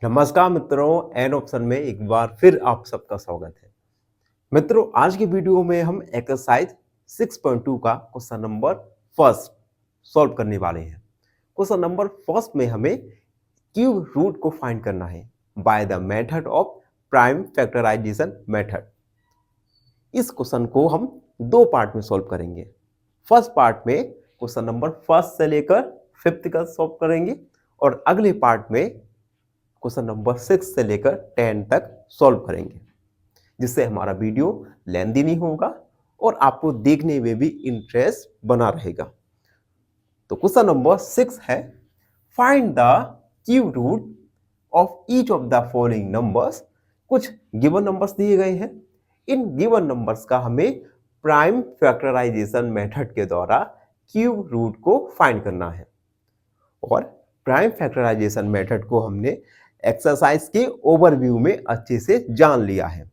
नमस्कार मित्रों, an option में एक बार फिर आप सबका स्वागत है। मित्रों, आज की वीडियो में हम एक्सरसाइज 6.2 का क्वेश्चन नंबर फर्स्ट सॉल्व करने वाले हैं। क्वेश्चन नंबर फर्स्ट में हमें क्यूब रूट को फाइंड करना है by the method of prime factorization method. इस क्वेश्चन को हम दो पार्ट में सॉल्व करेंगे। फर्स्ट पार्ट में क्वेश्चन नंबर फर्स्ट से लेकर फिफ्थ का सॉल्व करेंगे और अगले पार्ट में क्वेश्चन नंबर 6 से लेकर 10 तक सॉल्व करेंगे, जिससे हमारा वीडियो लेंथी नहीं होगा और आपको देखने में भी इंटरेस्ट बना रहेगा। तो क्वेश्चन नंबर 6 है, find the cube root of each of the following numbers. कुछ गिवन नंबर्स दिए गए हैं, इन गिवन नंबर्स का हमें प्राइम फैक्टराइजेशन मेथड के द्वारा क्यूब रूट को फाइंड करना है। और प्राइम फैक्टराइजेशन मेथड को हमने एक्सरसाइज के ओवरव्यू में अच्छे से जान लिया है।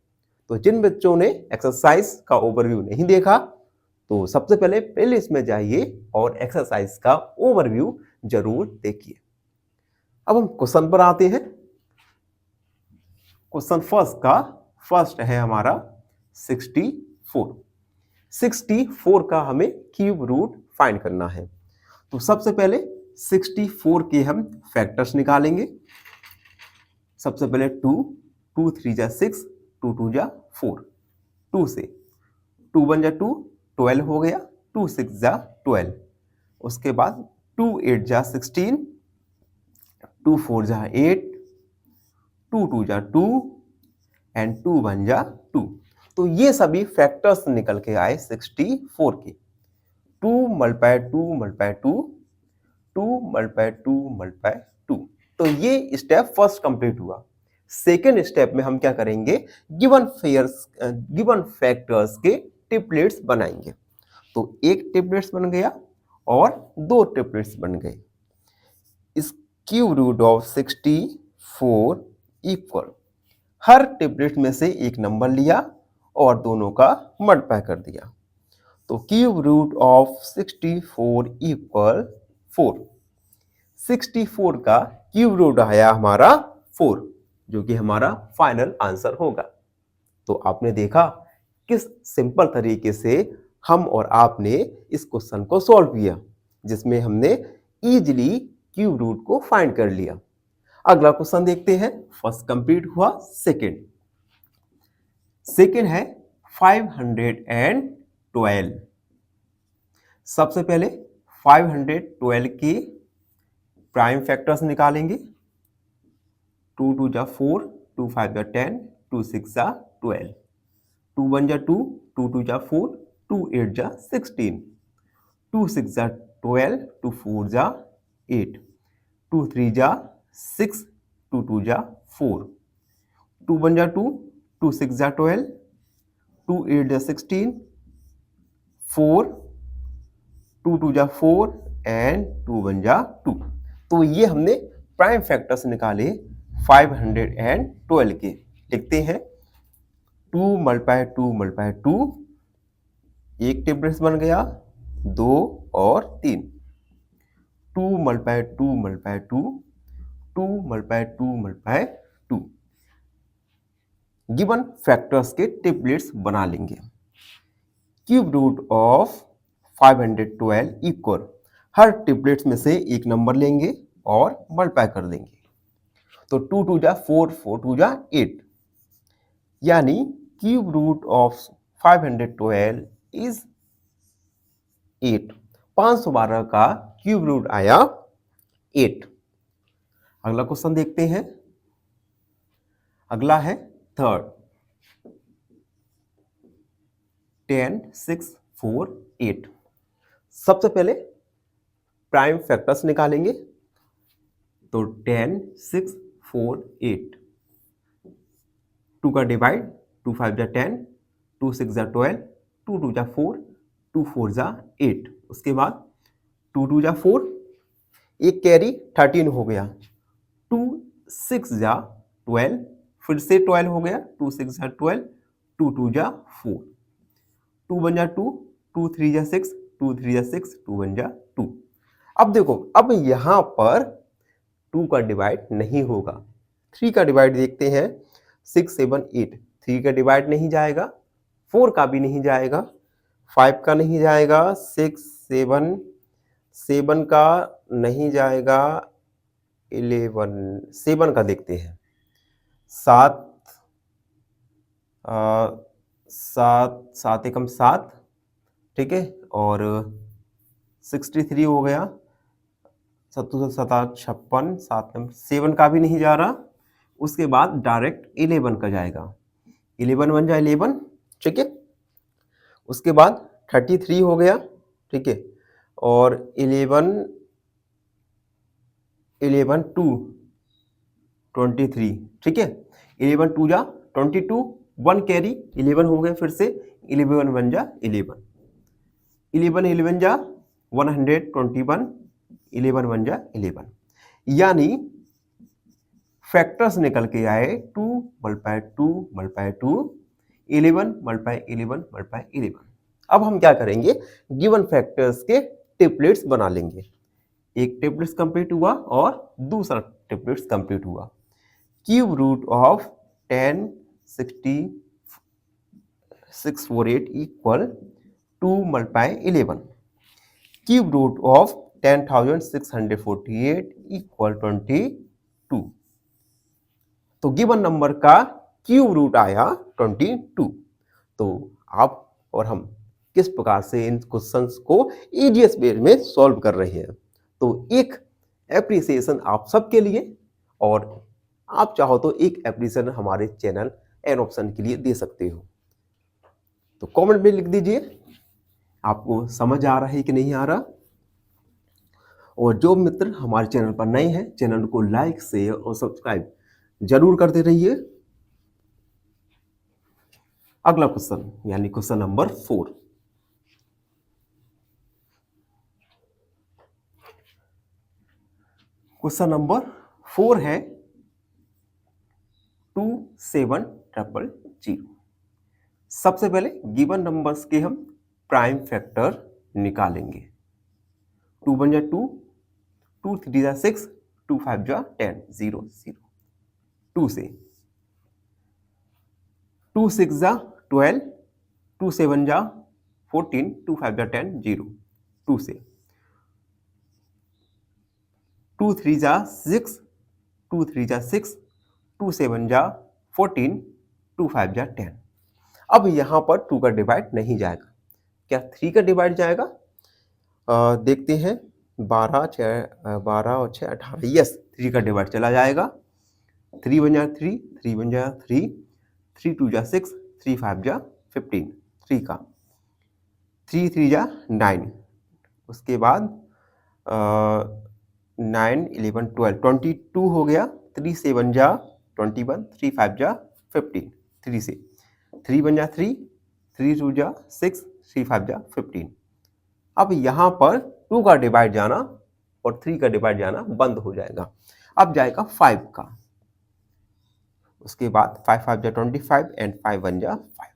तो जिन बच्चों ने एक्सरसाइज का ओवरव्यू नहीं देखा तो सबसे पहले प्लेलिस्ट में जाइए और एक्सरसाइज का ओवरव्यू जरूर देखिए। अब हम क्वेश्चन पर आते हैं। क्वेश्चन फर्स्ट है हमारा 64। 64 का हमें क्यूब रूट फाइंड करना है। तो सबसे पहले 64 के हम फैक्टर्स निकालेंगे। सबसे पहले 2 3 जा 6, 2 2 जा 4, 2 से 2 1 जा 2, 12 हो गया, 2 6 जा 12, उसके बाद 2 8 जा 16, 2 4 जा 8, 2 2 जा 2 एंड 2 1 जा 2। तो ये सभी फैक्टर्स निकल के आए 64 के। 2 मल्टीप्लाई 2 मल्टीप्लाई 2, 2 मल्टीप्लाई 2 मल्टीप्लाई 2। तो ये स्टेप फर्स्ट कंप्लीट हुआ। सेकेंड स्टेप में हम क्या करेंगे, गिवन फैक्टर्स के ट्रिपलेट्स बनाएंगे। तो एक ट्रिपलेट्स बन गया और दो ट्रिपलेट्स बन गए। इस क्यूब रूट ऑफ 64 इक्वल, हर ट्रिपलेट में से एक नंबर लिया और दोनों का मल्टीप्लाई कर दिया। तो क्यूब रूट ऑफ 64 इक्वल 4। 64 का क्यूब रूट आया हमारा 4, जो कि हमारा फाइनल आंसर होगा। तो आपने देखा किस सिंपल तरीके से हम और आपने इस क्वेश्चन को सॉल्व किया, जिसमें हमने इजीली क्यूब रूट को फाइंड कर लिया। अगला क्वेश्चन देखते हैं। फर्स्ट कंप्लीट हुआ, सेकेंड है 512। सबसे पहले 512 के प्राइम फैक्टर्स निकालेंगे। 2 2 जा 4, 2 5 जा 10, 2 6 जा 12, 2 1 जा 2, 2 2 जा 4, 2 8 जा 16, 2 6 जा 12, 2 4 जा 8, 2 3 जा 6, 2 2 जा 4, 2 1 जा 2, 2 6 जा 12, 2 8 जा 16, 4, 2 2 जा 4 एंड 2 1 जा 2। तो ये हमने प्राइम फैक्टर्स निकाले 512 के। लिखते हैं 2 मल्टीप्लाई 2 मल्टीप्लाई 2, एक टेबल्स बन गया, 2 और 3, 2 multiply 2 multiply 2, 2 multiply 2 multiply 2। Given factors के ट्रिपलेट्स बना लेंगे। क्यूब रूट ऑफ 512 इक्वल, हर ट्रिपलेट्स में से एक नंबर लेंगे और मल्टीप्लाई कर देंगे। तो 2 2 जा 4, 4 2 जा 8, यानी क्यूब रूट ऑफ 512 इज 8। 512 का क्यूब रूट आया 8। अगला क्वेश्चन देखते हैं। अगला है थर्ड, 10 6 4 8। सबसे पहले प्राइम फैक्टर्स निकालेंगे। तो 10 6 4 8, 2 का डिवाइड, 2 5 जा 10, 2 6 जा 12, 2 2 जा 4, 2 4 जा 8, उसके बाद 2 2 जा 4, एक कैरी 13 हो गया, 2 6 जा 12, फिर से 12 हो गया, 2 6 जा 12, 2 2 जा 4, 2 1 जा 2, 2 3 जा 6, 2 3 जा 6, 2 1 जा 2। अब देखो, अब यहां पर 2 का डिवाइड नहीं होगा, 3 का डिवाइड देखते हैं 6 7 8, 3 का डिवाइड नहीं जाएगा, 4 का भी नहीं जाएगा, 5 का नहीं जाएगा, 6 7 7 का नहीं जाएगा, 11 7 का देखते हैं, 7 7 7 एकम 7, ठीक है, और 63 हो गया, 7 7 56, 7 का भी नहीं जा रहा। उसके बाद डायरेक्ट 11 का जाएगा, 11 बन जाए 11, ठीक है। उसके बाद 33 हो गया, ठीक है, और 11 11 2 23, ठीक है, 11 2 जा 22, 1 कैरी 11 हो गए, फिर से 11 बन जा 11, 11 11 जा 121, 11 बन जा 11, यानी फैक्टर्स निकल के आए 2 मल्टीप्लाई 2 मल्टीप्लाई 2, 11 मल्टीप्लाई 11 मल्टीप्लाई 11। अब हम क्या करेंगे, गिवन फैक्टर्स के ट्रिपलेट्स बना लेंगे। एक ट्रिपलेट्स कंप्लीट हुआ और दूसरा ट्रिपलेट्स कंप्लीट हुआ। Cube root of 10 60 648 equal 2 multiply 11। Cube root of 10,648 equal 22। तो गिवन नंबर का क्यूब रूट आया 22। तो आप और हम किस प्रकार से इन क्वेश्चंस को ईजीएस्ट वे में सॉल्व कर रहे हैं, तो एक एप्रिसिएशन आप सबके लिए, और आप चाहो तो एक एप्रिसिएशन हमारे चैनल एन ऑप्शन के लिए दे सकते हो। तो कमेंट में लिख दीजिए आपको समझ आ रहा है कि नहीं आ रहा। और जो मित्र हमारे चैनल पर नए हैं, चैनल को लाइक शेयर और सब्सक्राइब जरूर करते रहिए। अगला क्वेश्चन यानी क्वेश्चन नंबर 4। क्वेश्चन नंबर 4 है 27000। सबसे पहले गिवन नंबर्स के हम प्राइम फैक्टर निकालेंगे। 2 बन जा 2, 2 3 जा 6, 2 5 जा 10, 0 0। 2 से 2 6 जा 12, 2 7 जा 14, 2 5 जा 10, 0। 2 से 2 3 जा 6, 2 3 जा 6, 2 7 जा 14, 2 5 जा 10। अब यहाँ पर 2 का डिवाइड नहीं जाएगा, क्या 3 का डिवाइड जाएगा? देखते हैं 12 और 6 18, यस 3 का डिवाइड चला जाएगा। 3 बन जा 3, 3 बन जा 3, 3 2 जा 6, 3 5 जा 15, 3 का 3 3 जा 9। उसके बाद 9 11 12 22 हो गया। 3 7 जा 21, 3 5 जा 15, 3 से 3 बन जा 3, 3 2 जा 6, 3 5 जा 15। अब यहाँ पर 2 का डिवाइड जाना और 3 का डिवाइड जाना बंद हो जाएगा। अब जाएगा 5 का। उसके बाद 5 5 जा 25 एंड 5 1 जा 5,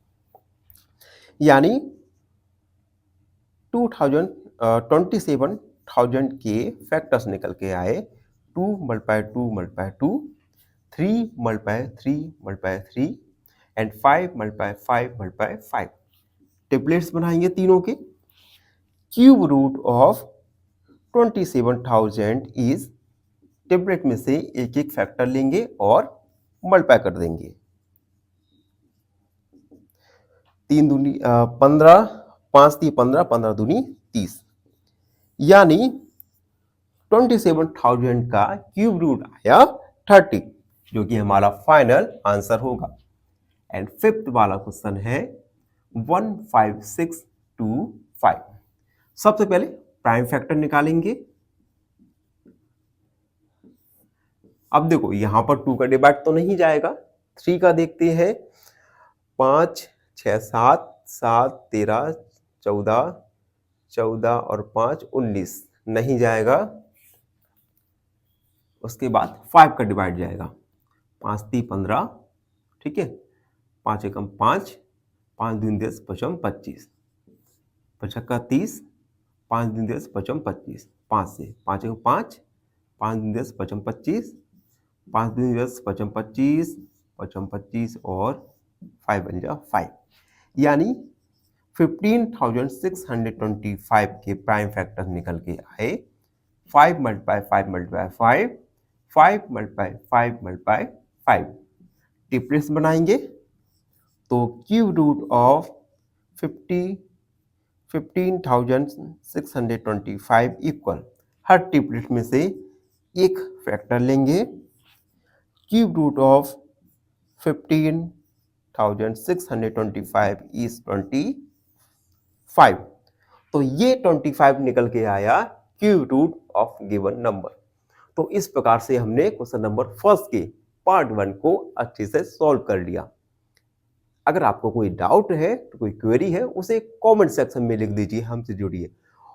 यानी 27,000 के फैक्टर्स निकल के आए। 2 multiply 2 multiply 2, 3 multiply 3 multiply 3 and 5 multiply 5 multiply 5। Triplets बनाएंगे तीनों के। Cube root of 27,000 is, triplet में से एक एक फैक्टर लेंगे और मल्टीप्लाई कर देंगे। 3 दूनी 15, 5 3 15, 15 दूनी 30, यानी 27,000 का क्यूब रूट आया 30, जो कि हमारा फाइनल आंसर होगा। एंड फिफ्थ वाला क्वेश्चन है 15625। सबसे पहले प्राइम फैक्टर निकालेंगे। अब देखो यहां पर 2 का डिवाइड तो नहीं जाएगा। 3 का देखते हैं। 5 6 7 7 13 14, 14 और 5 19, नहीं जाएगा। उसके बाद 5 का डिवाइड जाएगा। 5 3 15, ठीक है, 5 एकम 5, 5 दूनी 10, 5 25, 5 का 30, 5 दूनी 10, 5 25, 5 से 5 एकम 5, 5 दूनी 10, 5 25, 5 दूनी 10, 5 25, 5 25 और 5 बन जा 5, यानी 15,625 के प्राइम फैक्टर निकल के आए। 5 multiply 5 multiply 5, 5 multiply 5 multiply 5। Difference बनाएंगे तो क्यूब रूट ऑफ 15,625 इक्वल, हर ट्रिपलेट में से एक फैक्टर लेंगे। क्यूब रूट ऑफ 15,625 इज 25, तो ये 25 निकल के आया cube root of given number. तो इस प्रकार से हमने क्वेश्चन नंबर फर्स्ट के पार्ट 1 को अच्छे से सॉल्व कर लिया। अगर आपको कोई डाउट है, तो कोई क्वेरी है, उसे कमेंट सेक्शन में लिख दीजिए, हमसे जुड़िए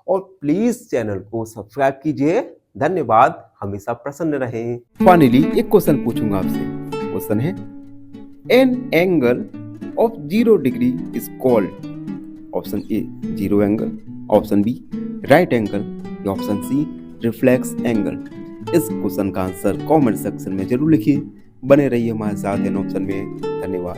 और प्लीज चैनल को सब्सक्राइब कीजिए। धन्यवाद, हमेशा प्रसन्न रहें। फाइनली एक क्वेश्चन पूछूंगा आपसे। क्वेश्चन है, an angle of 0 degree is called, option a 0 angle, option b right angle, या ऑप्शन सी रिफ्लेक्स एंगल। इस क्वेश्चन का आंसर कमेंट सेक्शन में जरूर लिखिए। बने रहिए हमारे साथ इन ऑप्शन में। धन्यवाद।